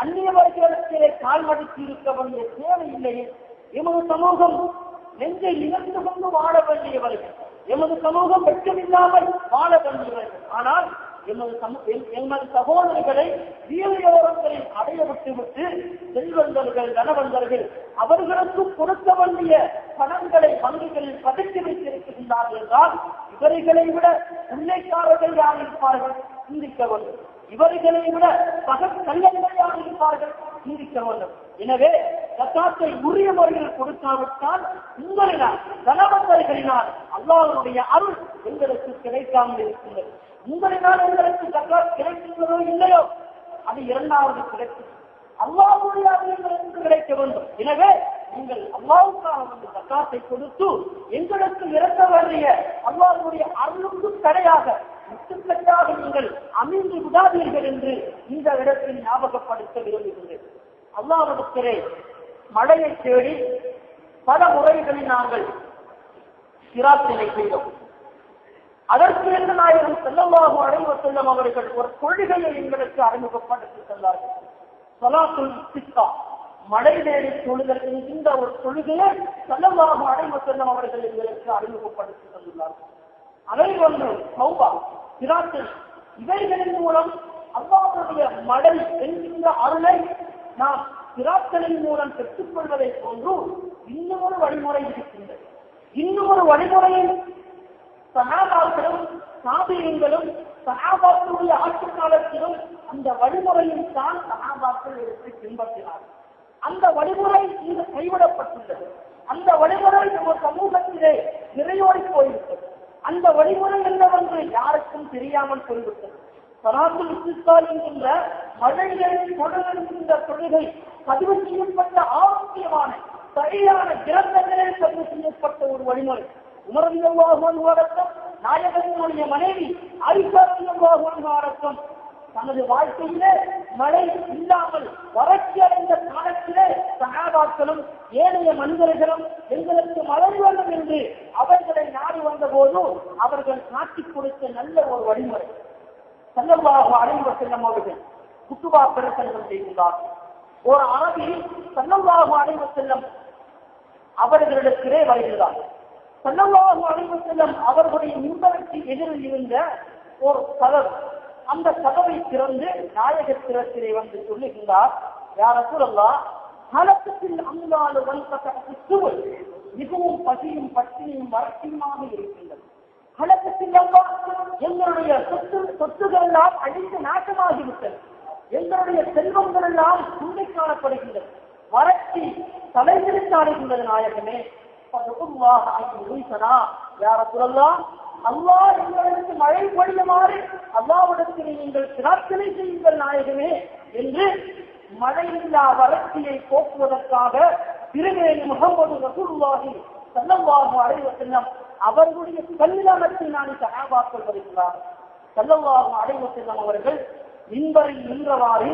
அந்நியவர்களிடத்திலே கால் மடித்து இருக்க வேண்டிய தேவையில்லையே. எமது சமூகம் நெஞ்சை நிகழ்ந்து கொண்டு வாழ வேண்டியவர்கள், எமது சமூகம் வெட்கமில்லாமல் வாழ வேண்டியவர்கள். ஆனால் எமது சகோதரர்களை வீரயோரங்களில் அடைய விட்டுவிட்டு செல்வந்தர்கள், தனவந்தர்கள் அவர்களுக்கு கொடுக்க வேண்டிய பணங்களை வங்கிகளில் பதுக்கி வைத்திருக்கின்றார்கள் என்றால் இவர்களை விட உள்ளைக்காரர்கள் யார் இருப்பார்கள்? சிந்திக்க வேண்டும். இவர்களை விட கல்லங்கள் யார் இருப்பார்கள்? சிந்திக்க வேண்டும். எனவே ஜகாத்தை உரிய முறையில் கொடுக்காவிட்டால் உங்களினால், தனவந்தர்களினால் அல்லாஹ்வுடைய அருள் எங்களுக்கு கிடைக்காமல் இருக்கின்றது. உங்களினால் எங்களுக்கு ஜகாத் கிடைக்கின்றதோ இல்லையோ அது இரண்டாவது கிடைக்கும். அல்லாஹ்வுடைய அருள் எங்களுக்கு கிடைக்க வேண்டும். எனவே நீங்கள் அல்லாஹ்வுக்காக வந்து ஜகாத்தை கொடுத்து எங்களுக்கு இறக்க வேண்டிய அல்லாஹ்வுடைய அருளுக்கு தடையாக முற்றுக்கட்டாக நீங்கள் அமைந்து விடாதீர்கள் என்று இந்த இடத்தில் ஞாபகப்படுத்த விரும்புகின்றேன். அல்லாஹ்விடத்திலே மழையை தேடி பல முறைகளில் நாங்கள் பிரார்த்தனை செய்தோம். அதற்கு என்று நாயகம் ஸல்லல்லாஹு அலைஹி வஸல்லம் அவர்கள் ஒரு கொள்கையை எங்களுக்கு அறிமுகப்படுத்தி தந்தார்கள். ஸலாத்துல் இஸ்திஸ்கா, மழை தேடி தொழுதல் என்கின்ற ஒரு கொள்கையை ஸல்லல்லாஹு அலைஹி வஸல்லம் அவர்கள் எங்களுக்கு அறிமுகப்படுத்தி தந்துள்ளார்கள். அதை ஒன்று தௌபா, பிரார்த்தனை, இவைகளின் மூலம் அல்லாஹ்வுடைய மழை என்கின்ற அருளை நாம் பிரார்த்தனை மூலம் பெற்றுக் கொள்வதை போன்று இன்னும் ஒரு வழிமுறை இருக்கின்றது. இன்னும் ஒரு வழிமுறையை சஹாபாக்களும் தாபிஈன்களும் சஹாபாக்களுடைய ஆட்சி காலத்திலும் அந்த வழிமுறையில் தான் சஹாபாக்கள் எடுத்து பின்பற்றினார்கள். அந்த வழிமுறை இங்கு கைவிடப்பட்டுள்ளது. அந்த வழிமுறை நம்ம சமூகத்திலே நிறையோடி போய்விட்டது. அந்த வழிமுறை என்னவென்று யாருக்கும் தெரியாமல் போய்விட்டது. ஸலாத்துல் இஸ்திஸ்கா என்கின்ற மழைகளில் தொடர்கின்ற தொழுகை பதிவு செய்யப்பட்ட ஆரோக்கியமான சரியான கிரந்தங்களில் பதிவு செய்யப்பட்ட ஒரு வழிமுறை. உமர் ரலியல்லாஹு அன்ஹு அடக்கம் நாயகத்தினுடைய மனைவி ஆயிஷா ரலியல்லாஹு அன்ஹா அடக்கம் தனது வாழ்க்கையிலே மழை இல்லாமல் வறட்சி அடைந்த காலத்திலே சஹாபாக்களும் ஏனைய மனிதர்களும் எங்களுக்கு மழை வேண்டும் என்று அவர்களை நாடி வந்த போது அவர்கள் காட்டிக் கொடுத்த நல்ல ஒரு வழிமுறை. ஸல்லல்லாஹு அலைஹி வஸல்லம் அவர்கள் குத்துபா பிரசங்கம் செய்கின்றார்கள். ஒரு அரபி ஸல்லல்லாஹு அலைஹி வஸல்லம் அவர்களிடத்திலே வருகிறார். ஸல்லல்லாஹு அலைஹி வஸல்லம் அவர்களுடைய மிம்பருக்கு எதிரில் இருந்த ஒரு கதவு, அந்த கதவை திறந்து நாயகத்திரத்திலே வந்து சொல்லுகின்றார், யா ரசூலல்லாஹ், ஹலக்கத்தில் அம்லாலு வன்கதஅத்து சுபுல், மிகவும் பசியும் பட்டினியும் வறட்சியுமாக இருக்கின்றது. ஹலக்கத்தில் அல்லாஹ், எங்களுடைய சொத்துகள் எல்லாம் அழிந்து நாசமாகிவிட்டது. எங்களுடைய செல்வங்கள் எல்லாம் சுண்டி காணப்படுகின்றது. வறட்சி தலைவிரித்தாடுகின்றது. நாயகமே, அல்லாஹ் எங்களுக்கு மழை பொழியுமாறு அல்லாஹ்விடத்தில் நீங்கள் பிரார்த்தனை செய்யுங்கள் நாயகமே என்று மழையில்லா வறட்சியை போக்குவதற்காக திருமேனி முஹம்மது ரசூலுல்லாஹி ஸல்லல்லாஹு அலைஹி வஸல்லம் அவர்களுடைய கல்யாணத்தை நான் சஹாபாக்கள் வருகிறார். ஸல்லல்லாஹு அலைஹி வஸல்லம் அவர்கள் மின்பரில் நின்றவாறு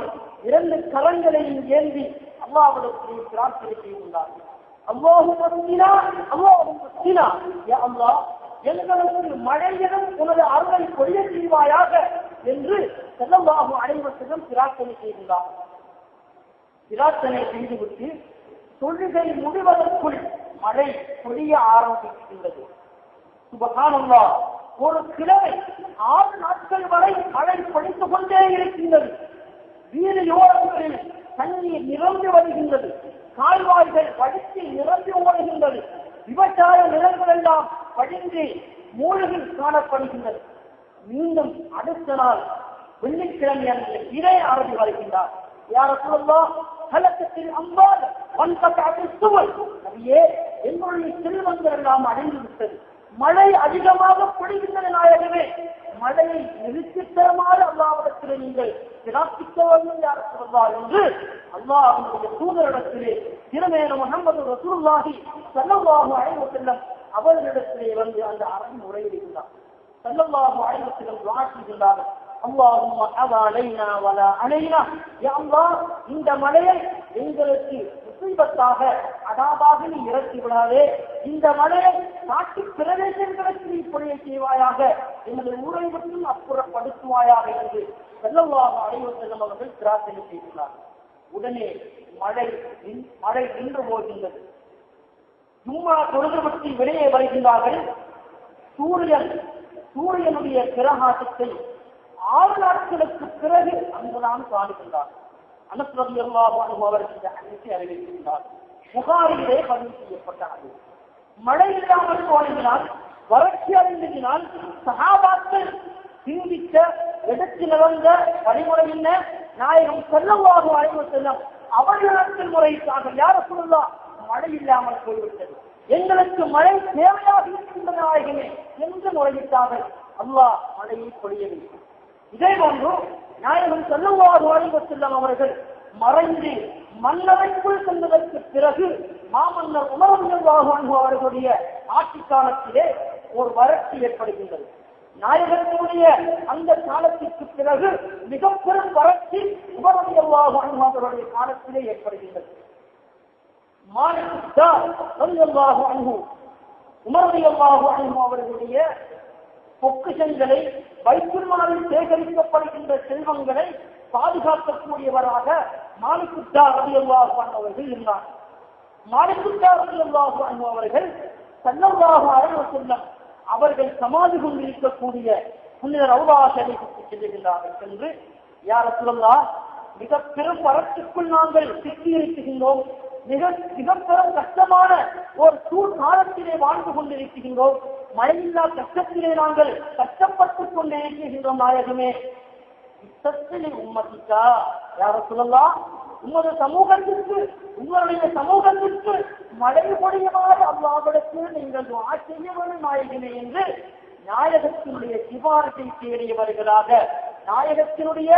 இரண்டு கரங்களையும் ஏந்தி அல்லாஹ்விடத்தில் பிரார்த்தனை செய்துள்ளார்கள். எங்களுக்கு மழையிலும் உனது அருளை பொழிய செய்வாயாக என்று ஸல்லல்லாஹு அலைஹி வஸல்லம் பிரார்த்தனை செய்துள்ளார். பிரார்த்தனை செய்துவிட்டு தொழுகை முடிவதற்குள் மழை பொழிய ஆரம்பிக்கின்றது. சுப்ஹானல்லாஹ், ஒரு கிழமை 6 நாட்கள் வரை மழை பொழிந்து கொண்டே இருக்கின்றது. வீதியோரங்களில் தண்ணீர் நிரம்பி வருகின்றது. கால்வாய்கள் வடித்து நிரம்பி ஓடுகின்றது. விவசாய நிலங்கள் எல்லாம் வடிந்து மூழ்கி காணப்படுகின்றது. மீண்டும் அடுத்த நாள் வெள்ளிக்கிழமை அன்று இதே அரபி வருகின்றார். யா ரசூலல்லாஹ், ஹலக்கத்தில் அம்வால் வன்கதஅத்து சுபுல், நபியே, எங்களுடைய செல்வங்கள் எல்லாம் அடைந்து விட்டது. மழை அதிகமாக பொழிகின்றது நாயகமே, மழையை நிறுத்தித் தருமாறு அல்லாஹ்விடத்திலே நீங்கள் பிரார்த்திக்க வேண்டும் யா ரசூலல்லாஹ் என்று அல்லாஹ்வுடைய தூதரிடத்திலே திருமேனி முஹம்மது ரசூலுல்லாஹி ஸல்லல்லாஹு அலைஹி வஸல்லம் அவர்களிடத்திலே வந்து அந்த அரபி முறையிடுகின்றார். ஸல்லல்லாஹு அலைஹி வஸல்லம் துஆ செய்கின்றார்கள், அல்லாஹும்ம அலைனா வலா அலைனா, யா அல்லாஹ், இந்த மழையை எங்களுக்கு முசீபத்தாக அதாபாக நீ இறக்கி விடாதே. இந்த மழையை நாட்டு பிரதேசங்களுக்கு நீ பொழிய செய்வாயாக, எமது ஊரை மட்டும் அப்புறப்படுத்துவாயாக என்று ஸல்லல்லாஹு அலைஹி வஸல்லம் அவர்கள் பிரார்த்தனை செய்கிறார்கள். உடனே மழை நின்று போகின்றது. ஜும்மா தொழுதுபற்றி வெளியே வருகின்றார்கள். சூரியனுடைய பிரகாசத்தை 6 நாட்களுக்கு பிறகு அங்குதான் காணுகின்றார். அனஸ் ரலியல்லாஹு அன்ஹு அவர்கள் இந்த ஹதீஸை அறிவிக்கின்றார். புகாரிலே பதிவு செய்யப்பட்டது. மழை இல்லாமல் போனதினால், வறட்சி அடைந்ததினால் சஹாபாக்கள் சிந்தித்த எடுத்து நடந்த வழிமுறை என்ன? நாயகம் ஸல்லல்லாஹு அலைஹி வஸல்லம் அவர்களிடத்தில் முறையிட்டாக, யார் ரசூலுல்லாஹ், மழை இல்லாமல் போய்விட்டது, எங்களுக்கு மழை தேவையாக இருக்கின்ற நாயகமே என்று முறையிட்டார்கள். அல்லாஹ் மழையை பொழியவில்லை. இதே போன்று நாயகம் ஸல்லல்லாஹு அலைஹி வஸல்லம் அவர்கள் மறைந்து மன்னரைக்குள் சென்றதற்கு பிறகு மாமன்னர் உமர் ரலியல்லாஹு அன்ஹு அவர்களுடைய ஆட்சி காலத்திலே ஒரு வறட்சி ஏற்படுகின்றது. நாயகத்தினுடைய அந்த காலத்திற்கு பிறகு மிக பெரும் வறட்சி உமர் ரலியல்லாஹு அன்ஹு அவர்களுடைய காலத்திலே ஏற்படுகின்றது. மாலிக் ரலியல்லாஹு அன்ஹு உமர் ரலியல்லாஹு அன்ஹு அவர்களுடைய பொக்கிஷங்களை, பைத்துல் மாலில் சேகரிக்கப்படுகின்ற செல்வங்களை பாதுகாக்கக்கூடியவராக மாலிக் ரலியல்லாஹு அன்ஹு அவர்கள் இருந்தார். மாலிக் ரலியல்லாஹு அன்ஹு அவர்கள் ஸல்லல்லாஹு அலைஹி வஸல்லம் அவர்கள் சமாதி கொண்டிருக்கக்கூடிய புனித ரௌதா ஷரீஃபுக்கு செல்லுகின்றார்கள். சென்று, யா ரசூலல்லாஹ், மிக பெரும் வறட்சிக்குள் நாங்கள் சிக்கியிருக்கின்றோம், மிக பெரும் கஷ்டமான ஒரு சூழ்காலத்திலே வாழ்ந்து கொண்டிருக்கின்றோம், மழையில்லா கஷ்டத்திலே நாங்கள் கஷ்டப்பட்டுக் கொண்டே இருக்கின்றோம் நாயகமே, உம்மதிக்கா, யா ரசூலல்லாஹ், உங்களுடைய சமூகத்திற்கு மழை பொழியமாக அல்லாஹ்விடத்து நீங்கள் துஆ செய்ய வேண்டும் நாயகமே என்று நாயகத்தினுடைய சிபாரிசை தேடியவர்களாக நாயகத்தினுடைய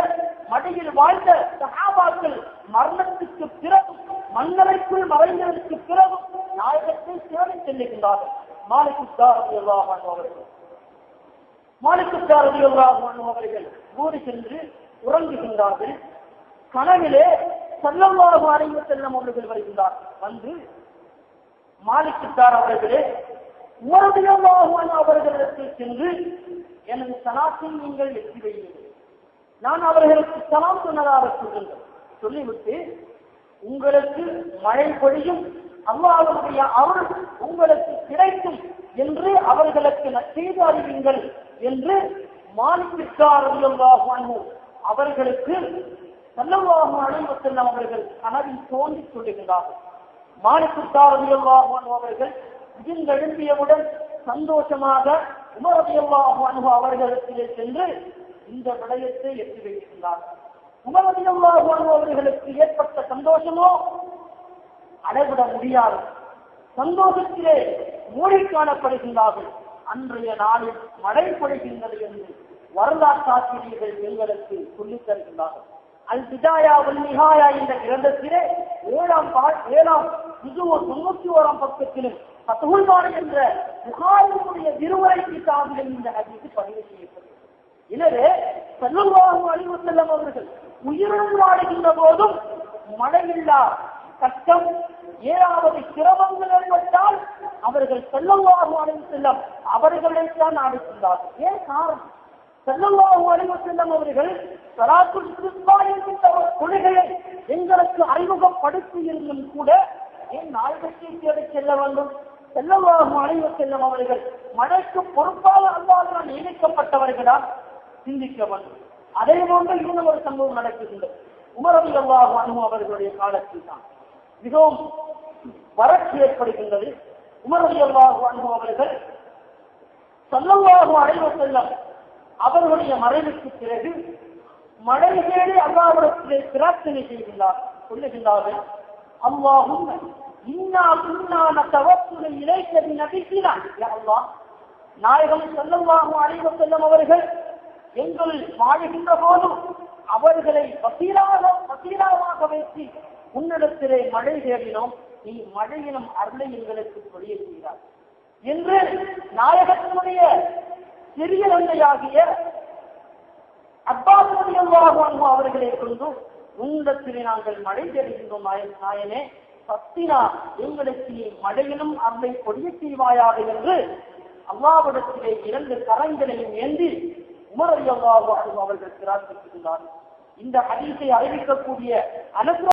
மடியில் வாழ்ந்த சஹாபாக்கள் மரணத்துக்கு பிறகும், மன்னரைக்குள் மறைந்ததற்கு பிறகும் நாயகத்தை தேடி செல்லுகின்றார்கள். மாலிக் ரலியல்லாஹு அன்ஹு அவர்கள் ஊறி சென்று உறங்குகின்றார்கள். கனவிலே ஸல்லல்லாஹு அலைஹி வஸல்லம் அவர்கள் வருகின்றார். வந்து, மாலிக் அவர்களே, உமர் ரலியல்லாஹு அன்ஹு அவர்களிடத்தில் சென்று எனது சலாத்தை நீங்கள் வெற்றி வையுங்கள், நான் அவர்களுக்கு சலாம் சொன்னதாக சொல்லுங்கள், சொல்லிவிட்டு உங்களுக்கு மழை பொழியும், அல்லாஹ்வுடைய அருள் உங்களுக்கு கிடைக்கும் என்று அவர்களுக்கு நற்செய்தி அறிவிங்கள் என்று மாலிக் ரலியல்லாஹு அன்ஹு அவர்களுக்கு ஸல்லல்லாஹு அலைஹி வஸல்லம் அவர்கள் கனவில் தோன்றி சொல்லுகிறார்கள். மாலிக் ரலியல்லாஹு அன்ஹு அவர்கள் எழும்பியவுடன் சந்தோஷமாக உமர் ரலியல்லாஹு அன்ஹு அவர்களிடத்திலே சென்று இந்த விடயத்தை எட்டி வைக்கின்றார்கள். உமர் ரலியல்லாஹு அன்ஹு அவர்களுக்கு ஏற்பட்ட சந்தோஷமோ அளவிட முடியாது. சந்தோஷத்திலே மூடி காணப்படுகின்றார்கள். அன்றைய நாளில் மழை பொழிகின்றது என்று வரலாற்றாசிரியர்கள் எங்களுக்கு சொல்லித் தருகின்றார்கள். அல் பிதாயா வல் நிஹாயா என்ற கிரந்தத்திலே 91 பக்கத்திலும் ஃபத்ஹுல் பாரி என்ற புகாரியுடைய விரிவுரை கிதாபிலும் இந்த ஹதீஸ் பதிவு செய்யப்பட்டது. எனவே ஸல்லல்லாஹு அலைஹி வஸல்லம் அவர்கள் உயிருடன் வாழுகின்ற போதும் மழையில்லா கஷ்டம், ஏதாவது சிரமங்கள் ஏற்பட்டால் அவர்கள் ஸல்லல்லாஹு அலைஹி வஸல்லம் அவர்களைத்தான் நாடுகின்றார்கள். ஏன் காரணம்? ஸல்லல்லாஹு அலைஹி வஸல்லம் அவர்கள் ஸலாத்துல் இஸ்திஸ்கா என்கின்ற ஒரு கொள்கையை எங்களுக்கு அறிமுகப்படுத்தி இருந்தும் கூட ஏன் நாயகத்தை தேடி செல்ல வேண்டும்? ஸல்லல்லாஹு அலைஹி வஸல்லம் அவர்கள் மழைக்கு பொறுப்பாக அல்லாஹ்வால் நியமிக்கப்பட்டவர்களா? சிந்திக்க வேண்டும். அதே போன்று இன்னும் ஒரு சம்பவம் நடக்குகின்றது. உமர் ரலியல்லாஹு அன்ஹு அவர்களுடைய காலத்தில் தான் மிகவும் வறட்சி ஏற்படுகின்றது. உமர் ரலியல்லாஹு அன்ஹு அவர்கள் ஸல்லல்லாஹு அலைஹி வஸல்லம் அவர்களுடைய மறைவுக்கு பிறகு மழை தேடி அல்லாஹ்விடத்திலே பிரார்த்தனை செய்கின்றார். சொல்லுகின்றார்கள், அல்லாஹும்ம இன்னா குன்னா நதவஸ்ஸலு இலைக பிநபியினா, யா அல்லாஹ், நாயகம் ஸல்லல்லாஹு அலைஹி வஸல்லம் அவர்கள் எங்கள் வாழுகின்ற போதும் அவர்களை வசீலாவாக வைத்து உன்னிடத்திலே மழை தேடினோம், நீ மழையிலும் அருளை எங்களுக்கு பொழிய செய்கிறார் என்று நாயகத்தினுடைய சிறிய தந்தையாகிய அப்பாஸ் ரலியல்லாஹு அன்ஹு அவர்களை கொண்டு உன்னிடத்திலே நாங்கள் மழை தேடுகின்றோம் நாயனே, பத்தினா எங்களுக்கு நீ மழையிலும் அருளை பொழிய செய்வாயாக என்று அல்லாஹ்விடத்திலே 2 கரங்களையும் ஏந்தி உமர் ரலியல்லாஹு அன்ஹு அவர்கள் பிரார்த்திக்கின்றார். இந்த ஹதீஸை அறிவிக்கக்கூடிய அனஸ்